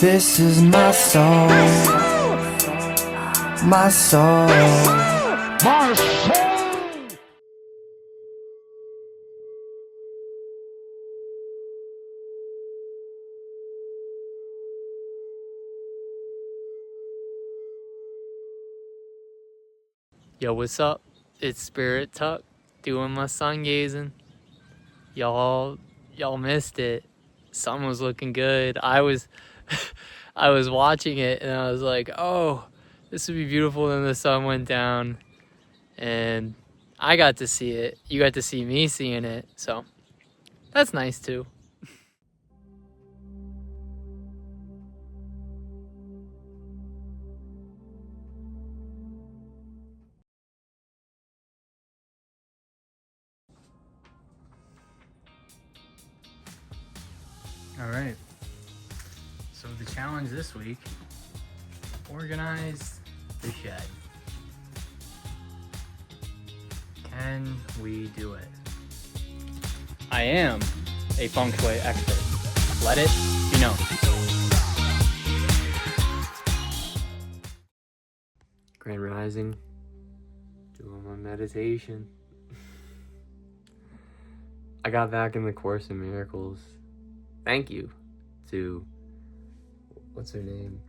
This is my soul, my soul, my soul. Yo, what's up? It's Spirit Tuck doing my sun gazing. Y'all missed it. Sun was looking good. I was I was watching it and I was like, oh, this would be beautiful. Then the sun went down and I got to see it. You got to see me seeing it. So that's nice too. All right. So the challenge this week, organize the shed. Can we do it? I am a feng shui expert. Let it be known. Grand Rising, doing my meditation. I got back in the Course in Miracles. Thank you to, what's her name?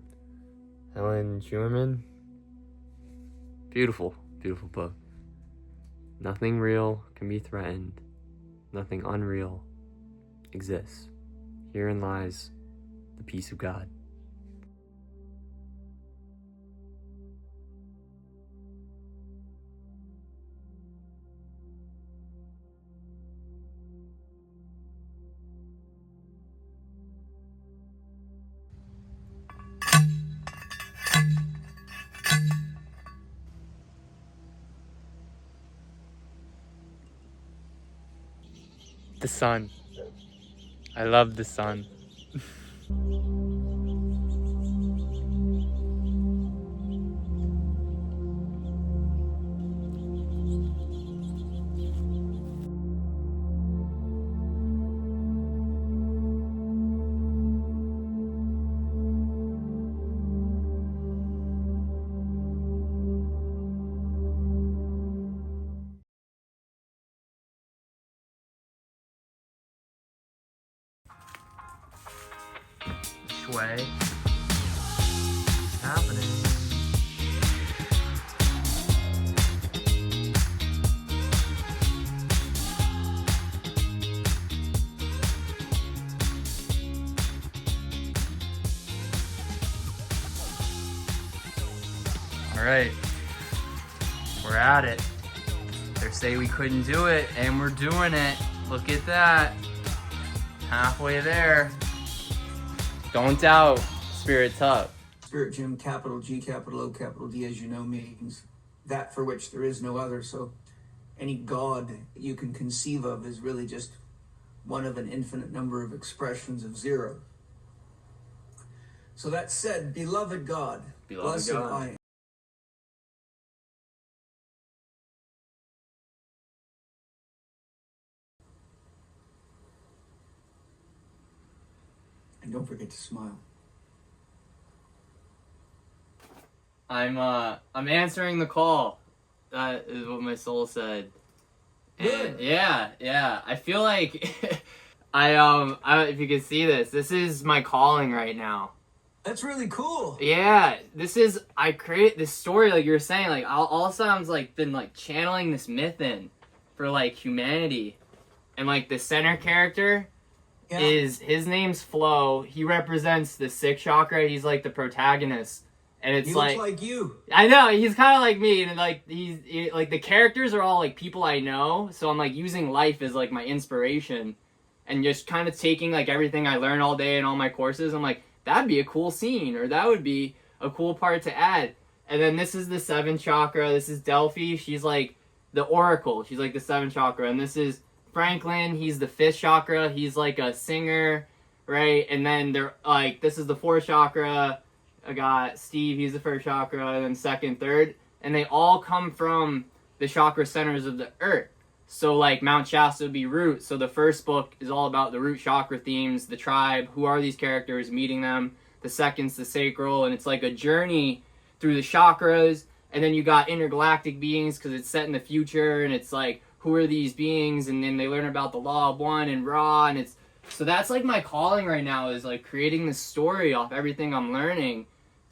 Helen Schuerman. Beautiful, beautiful book. Nothing real can be threatened. Nothing unreal exists. Herein lies the peace of God. The sun. I love the sun. Shui. It's happening. All right, we're at it. They say we couldn't do it, and we're doing it. Look at that. Halfway there. Don't doubt, Spirit Tuck. Spirit Jim, capital G, capital O, capital D, as you know, means that for which there is no other. So any God you can conceive of is really just one of an infinite number of expressions of zero. So that said, beloved God, blessed I am. And don't forget to smile. I'm answering the call. That is what my soul said. And yeah. I feel like if you can see this is my calling right now. That's really cool. Yeah, I create this story like you were saying, like all of a sudden I was like been like channeling this myth in for like humanity. And like the center character is his name's Flo. He represents the sixth chakra. He's like the protagonist. And it's he looks like you. I know, he's kind of like me, and like like the characters are all like people I know, so I'm like using life as like my inspiration, and just kind of taking like everything I learn all day in all my courses. I'm like, that'd be a cool scene, or that would be a cool part to add. And then this is the seventh chakra. This is Delphi. She's like the oracle. She's like the seventh chakra, and this is Franklin. He's the fifth chakra. He's like a singer, right? And then they're like, this is the fourth chakra. I got Steve, he's the first chakra, and then second, third. And they all come from the chakra centers of the earth. So like Mount Shasta would be root. So the first book is all about the root chakra themes, the tribe, who are these characters, meeting them. the second's the sacral, and it's like a journey through the chakras. And then you got intergalactic beings because it's set in the future, and it's like, who are these beings? And then they learn about the law of one and Ra, and it's so that's like my calling right now, is like creating this story off everything I'm learning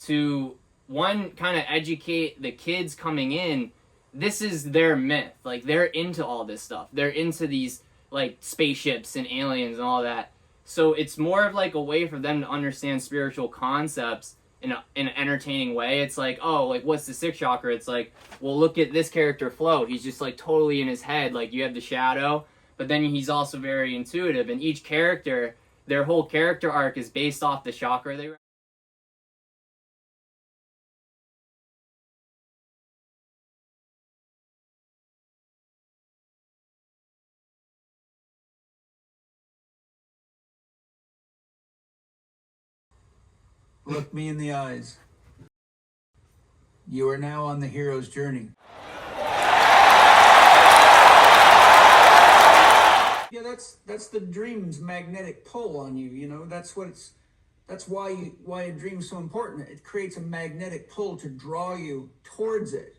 to, one, kind of educate the kids coming in. This is their myth. Like, they're into all this stuff. They're into these like spaceships and aliens and all that. So it's more of like a way for them to understand spiritual concepts in an entertaining way. It's like, oh, like, what's the sixth chakra? It's like, well, look at this character Flo. He's just like totally in his head. Like, you have the shadow, but then he's also very intuitive. And each character, their whole character arc is based off the chakra they. Look me in the eyes. You are now on the hero's journey. Yeah, that's the dream's magnetic pull on you. You know, that's why a dream's so important. It creates a magnetic pull to draw you towards it.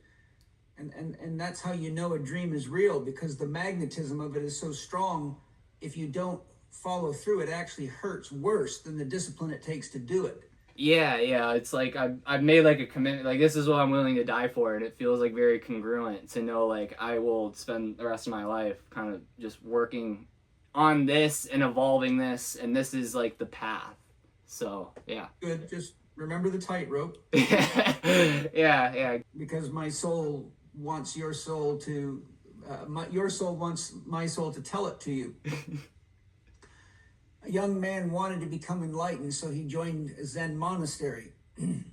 And that's how you know a dream is real, because the magnetism of it is so strong. If you don't follow through, it actually hurts worse than the discipline it takes to do it. Yeah, it's like I've made like a commitment, like, this is what I'm willing to die for, and it feels like very congruent to know like I will spend the rest of my life kind of just working on this and evolving this, and this is like the path. So yeah. Good. Just remember the tightrope. yeah. Because my soul wants your soul to, your soul wants my soul to tell it to you. A young man wanted to become enlightened, so he joined a Zen monastery. And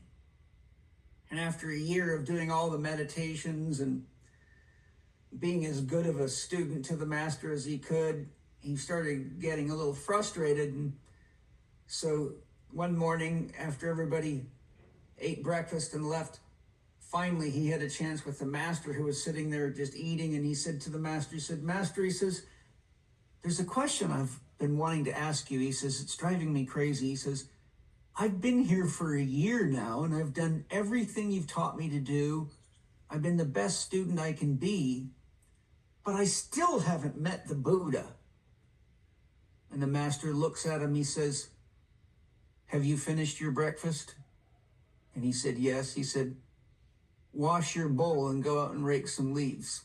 after a year of doing all the meditations and being as good of a student to the master as he could, he started getting a little frustrated. And so one morning, after everybody ate breakfast and left, finally he had a chance with the master, who was sitting there just eating. And he said to the master, he said, "Master," he says, "there's a question I've been wanting to ask you." He says, "It's driving me crazy." He says, "I've been here for a year now, and I've done everything you've taught me to do. I've been the best student I can be, but I still haven't met the Buddha." And the master looks at him. He says, "Have you finished your breakfast?" And he said, "Yes." He said, "Wash your bowl and go out and rake some leaves."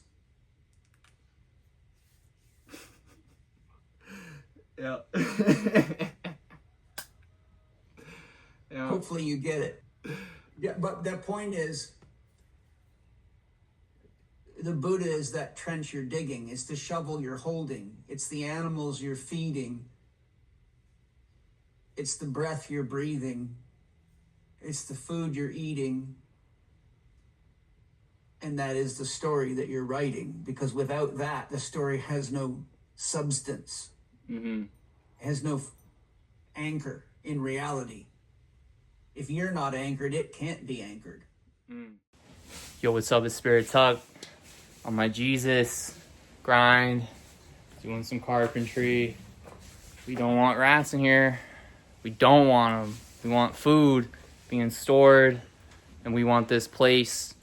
Yeah. Yeah. Hopefully you get it. Yeah, but the point is, the Buddha is that trench you're digging. It's the shovel you're holding. It's the animals you're feeding. It's the breath you're breathing. It's the food you're eating. And that is the story that you're writing. Because without that, the story has no substance. Mm-hmm. Has no anchor in reality. If you're not anchored, it can't be anchored. Yo, what's up? It's Spirit Tuck on my Jesus grind, doing some carpentry. We don't want rats in here. We don't want them. We want food being stored, and we want this place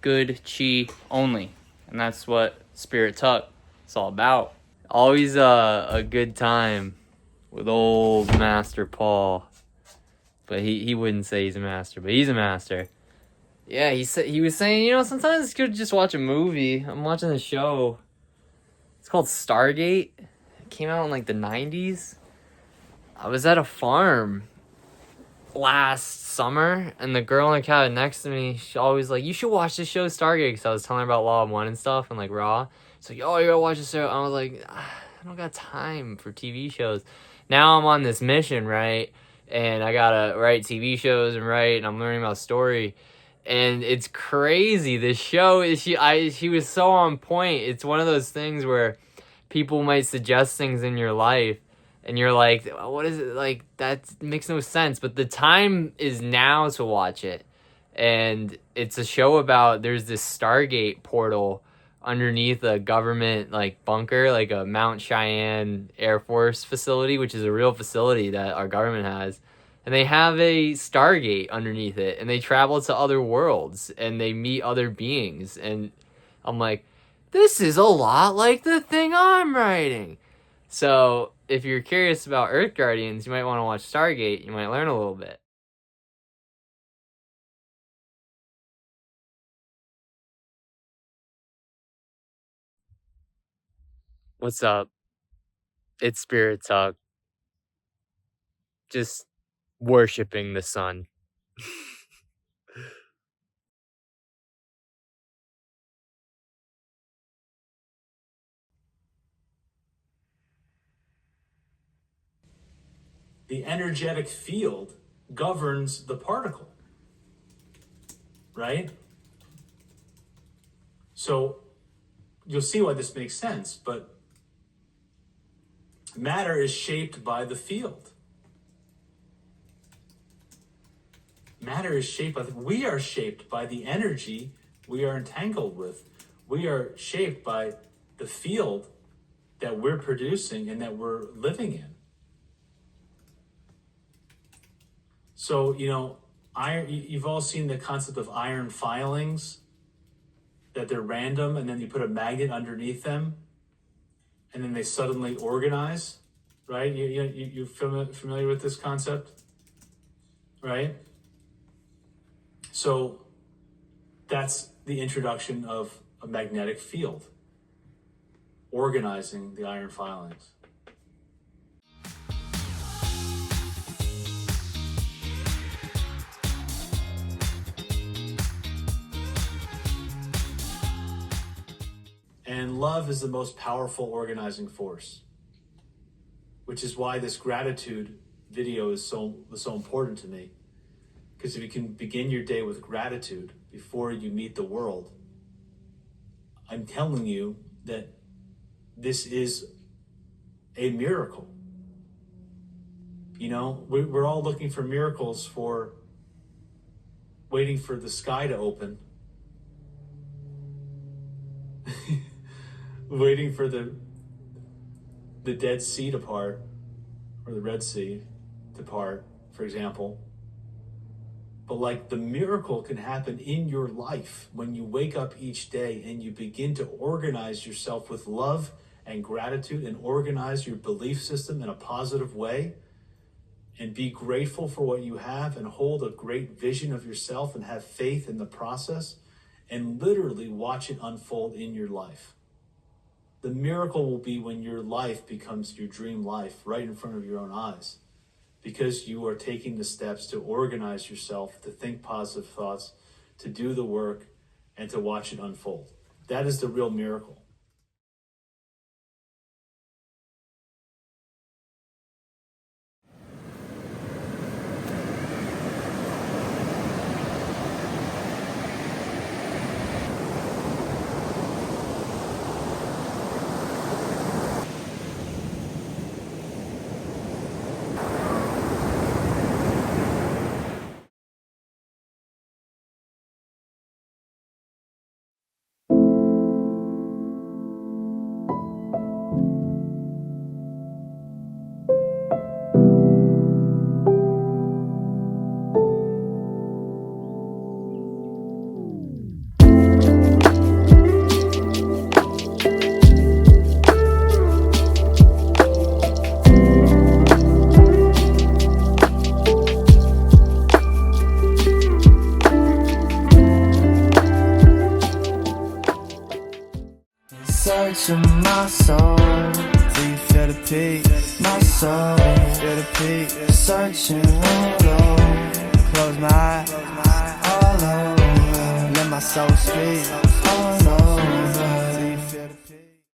good chi only. And that's what Spirit Tuck is all about. Always a good time with old Master Paul. But he wouldn't say he's a master, but he's a master. Yeah, he was saying, you know, sometimes it's good to just watch a movie. I'm watching a show. It's called Stargate. It came out in like the 90s. I was at a farm last summer, and the girl in the cabin next to me, she always like, "You should watch this show Stargate," because I was telling her about Law of One and stuff, and like Raw. So like, "Oh, you gotta watch this show." I was like, I don't got time for TV shows. Now I'm on this mission, right? And I gotta write TV shows and I'm learning about story. And it's crazy. This show is she was so on point. It's one of those things where people might suggest things in your life and you're like, what is it? Like, that makes no sense. But the time is now to watch it. And it's a show about, there's this Stargate portal underneath a government like bunker, like a Mount Cheyenne Air Force facility, which is a real facility that our government has. and they have a Stargate underneath it, and they travel to other worlds, and they meet other beings, and I'm like, this is a lot like the thing I'm writing. So if you're curious about Earth Guardians, you might want to watch Stargate. You might learn a little bit. What's up? It's Spirit Talk. Just worshiping the sun. The energetic field governs the particle, right? So you'll see why this makes sense, but matter is shaped by the field. Matter is shaped by we are shaped by the energy we are entangled with. We are shaped by the field that we're producing and that we're living in. So, you've all seen the concept of iron filings, that they're random, and then you put a magnet underneath them, and then they suddenly organize, right? You're familiar with this concept, right? So that's the introduction of a magnetic field, organizing the iron filings. And love is the most powerful organizing force, which is why this gratitude video is so important to me. Because if you can begin your day with gratitude before you meet the world, I'm telling you that this is a miracle. We're all looking for miracles, for waiting for the sky to open, waiting for the Dead Sea to part, or the Red Sea to part, for example. But the miracle can happen in your life when you wake up each day and you begin to organize yourself with love and gratitude, and organize your belief system in a positive way, and be grateful for what you have, and hold a great vision of yourself, and have faith in the process, and literally watch it unfold in your life. The miracle will be when your life becomes your dream life right in front of your own eyes, because you are taking the steps to organize yourself, to think positive thoughts, to do the work, and to watch it unfold. That is the real miracle. Searching my soul till you feel the peace. My soul, feel the peace. Searching all over. Close my eyes, all over. Let my soul speak.